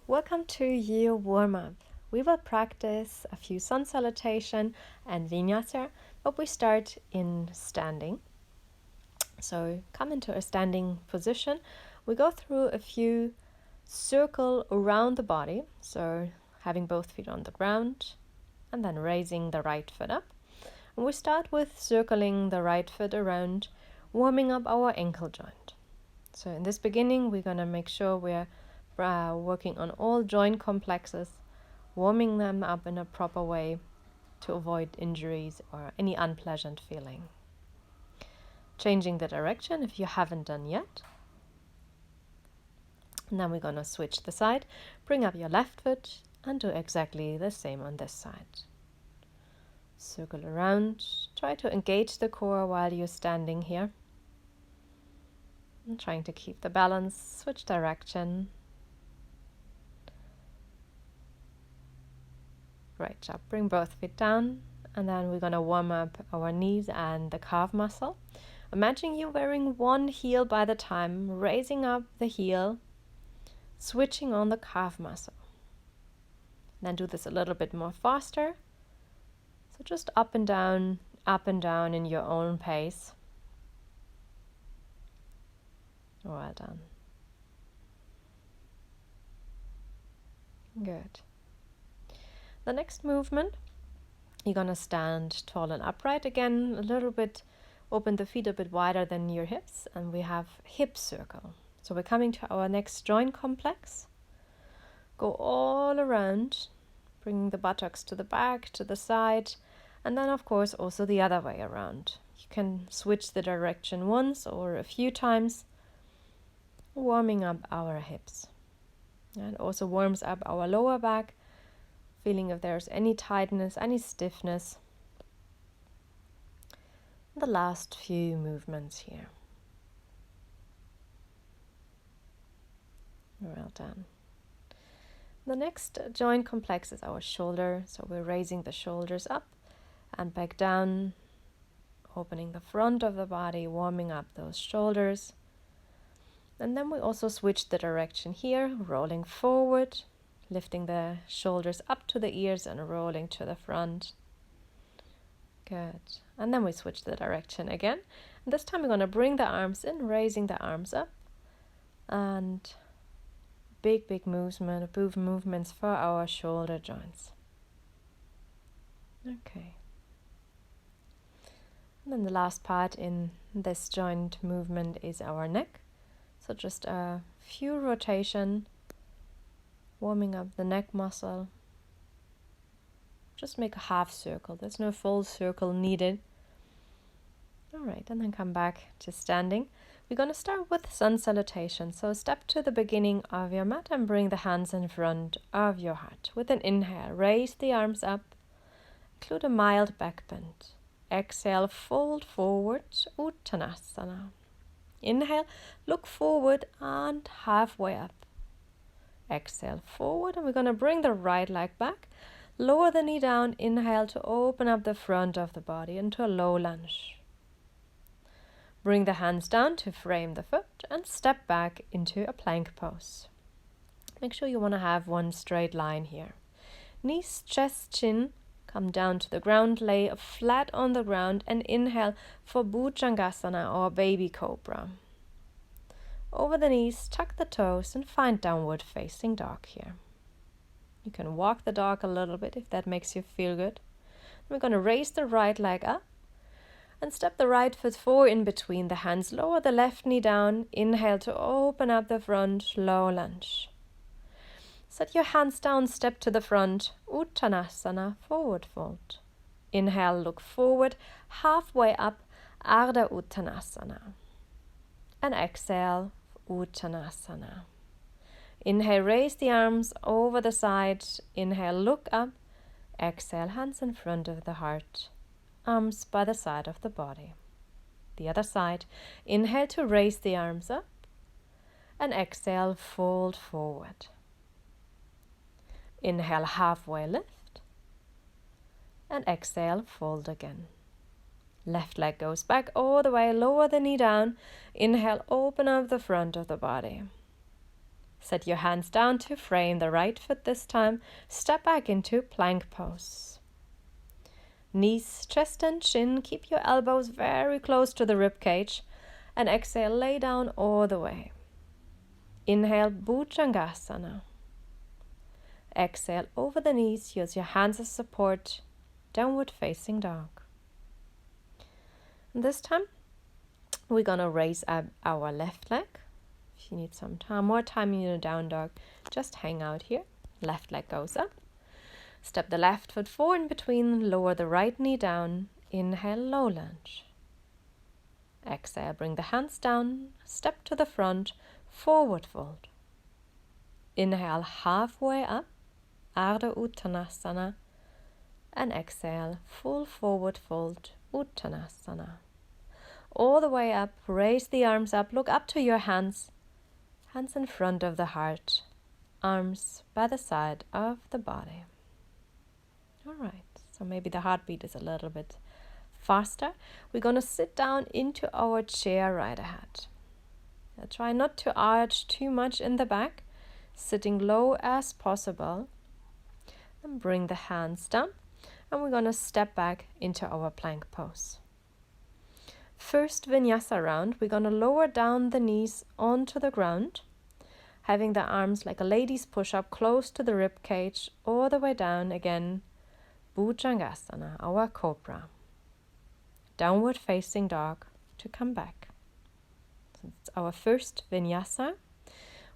Welcome to your warm-up. We will practice a few Sun Salutation and Vinyasa, but we start in standing. So come into a standing position. We go through a few circle around the body, so having both feet on the ground and then raising the right foot up. And we start with circling the right foot around, warming up our ankle joint. So in this beginning, we're going to make sure we're working on all joint complexes, warming them up in a proper way to avoid injuries or any unpleasant feeling. Changing the direction if you haven't done yet. And then we're going to switch the side, bring up your left foot and do exactly the same on this side. Circle around, try to engage the core while you're standing here. And trying to keep the balance, switch direction. Great job. Bring both feet down, and then we're going to warm up our knees and the calf muscle. Imagine you wearing one heel by the time, raising up the heel, switching on the calf muscle. Then do this a little bit more faster. So just up and down in your own pace. Well done. Good. The next movement, you're going to stand tall and upright again, a little bit, open the feet a bit wider than your hips, and we have hip circle. So we're coming to our next joint complex. Go all around, bringing the buttocks to the back, to the side, and then of course also the other way around. You can switch the direction once or a few times, warming up our hips. And also warms up our lower back, feeling if there's any tightness, any stiffness. The last few movements here. Well done. The next joint complex is our shoulder, so we're raising the shoulders up and back down, opening the front of the body, warming up those shoulders. And then we also switch the direction here, rolling forward, lifting the shoulders up to the ears and rolling to the front. Good. And then we switch the direction again. And this time we're going to bring the arms in, raising the arms up. And big movements for our shoulder joints. Okay. And then the last part in this joint movement is our neck. So just a few rotation, warming up the neck muscle. Just make a half circle. There's no full circle needed. All right, and then come back to standing. We're going to start with Sun Salutation. So step to the beginning of your mat and bring the hands in front of your heart. With an inhale, raise the arms up. Include a mild back bend. Exhale, fold forward, Uttanasana. Inhale, look forward and halfway up. Exhale, forward, and we're going to bring the right leg back. Lower the knee down, inhale to open up the front of the body into a low lunge. Bring the hands down to frame the foot and step back into a plank pose. Make sure you want to have one straight line here. Knees, chest, chin, come down to the ground, lay flat on the ground and inhale for Bhujangasana or baby cobra. Over the knees, tuck the toes and find downward facing dog here. You can walk the dog a little bit if that makes you feel good. We're going to raise the right leg up and step the right foot forward in between the hands. Lower the left knee down. Inhale to open up the front, low lunge. Set your hands down, step to the front, Uttanasana, forward fold. Inhale, look forward, halfway up, Ardha Uttanasana. And exhale, Uttanasana. Inhale, raise the arms over the side. Inhale, look up. Exhale, hands in front of the heart. Arms by the side of the body. The other side. Inhale to raise the arms up. And exhale, fold forward. Inhale, halfway lift. And exhale, fold again. Left leg goes back all the way, lower the knee down. Inhale, open up the front of the body. Set your hands down to frame the right foot this time. Step back into plank pose. Knees, chest and chin. Keep your elbows very close to the rib cage. And exhale, lay down all the way. Inhale, Bhujangasana. Exhale, over the knees. Use your hands as support. Downward facing dog. And this time, we're going to raise up our left leg. If you need some time, more time in your down dog, just hang out here. Left leg goes up. Step the left foot forward in between, lower the right knee down. Inhale, low lunge. Exhale, bring the hands down, step to the front, forward fold. Inhale, halfway up, Ardha Uttanasana. And exhale, full forward fold, Uttanasana. All the way up, raise the arms up, look up to your hands. Hands in front of the heart, arms by the side of the body. All right, so maybe the heartbeat is a little bit faster. We're going to sit down into our chair right ahead. Now try not to arch too much in the back, sitting low as possible. And bring the hands down, and we're going to step back into our plank pose. First vinyasa round, we're going to lower down the knees onto the ground, having the arms like a lady's push-up close to the rib cage, all the way down again, Bhujangasana, our cobra. Downward facing dog to come back. So it's our first vinyasa.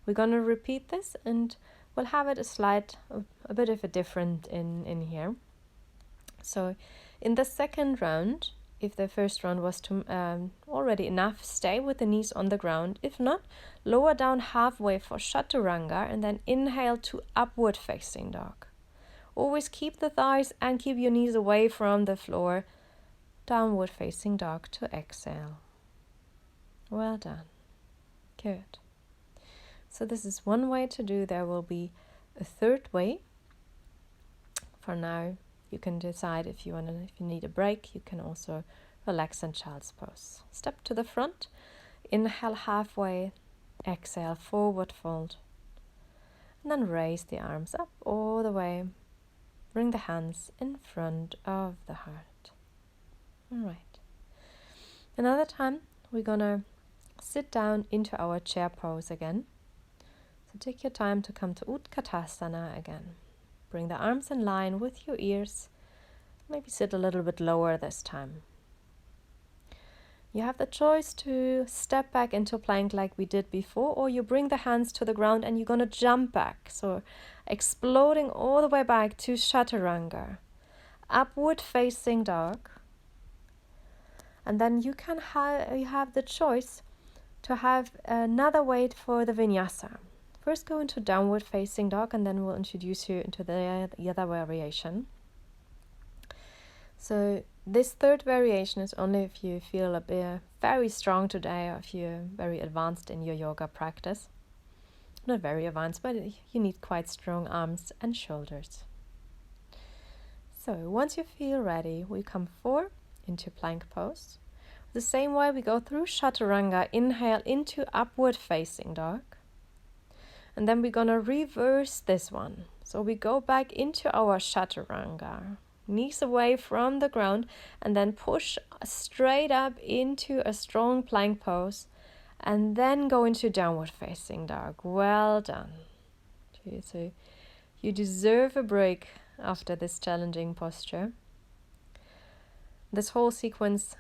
We're going to repeat this and we'll have it a bit of a different in here. So in the second round, if the first round was already enough, stay with the knees on the ground. If not, lower down halfway for chaturanga and then inhale to upward facing dog. Always keep the thighs and keep your knees away from the floor. Downward facing dog to exhale. Well done. Good. So this is one way to do. There will be a third way. For now, you can decide if you need a break. You can also relax in child's pose. Step to the front. Inhale halfway. Exhale, forward fold. And then raise the arms up all the way. Bring the hands in front of the heart. All right. Another time, we're going to sit down into our chair pose again. So take your time to come to Utkatasana again. Bring the arms in line with your ears. Maybe sit a little bit lower this time. You have the choice to step back into plank like we did before, or you bring the hands to the ground and you're going to jump back. So exploding all the way back to chaturanga. Upward facing dog. And then you have the choice to have another weight for the vinyasa. First go into downward facing dog and then we'll introduce you into the other variation. So this third variation is only if you feel a bit very strong today or if you're very advanced in your yoga practice. Not very advanced, but you need quite strong arms and shoulders. So once you feel ready, we come forward into plank pose. The same way we go through chaturanga, inhale into upward facing dog. And then we're going to reverse this one. So we go back into our chaturanga. Knees away from the ground and then push straight up into a strong plank pose and then go into downward facing dog. Well done. So you deserve a break after this challenging posture. This whole sequence,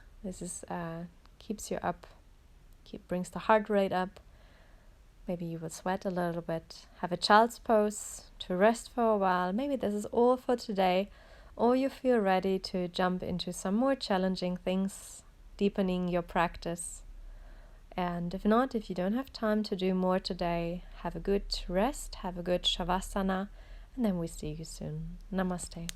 keeps you up, brings the heart rate up. Maybe you will sweat a little bit, have a child's pose to rest for a while. Maybe this is all for today. Or you feel ready to jump into some more challenging things, deepening your practice. And if not, if you don't have time to do more today, have a good rest, have a good shavasana, and then we see you soon. Namaste.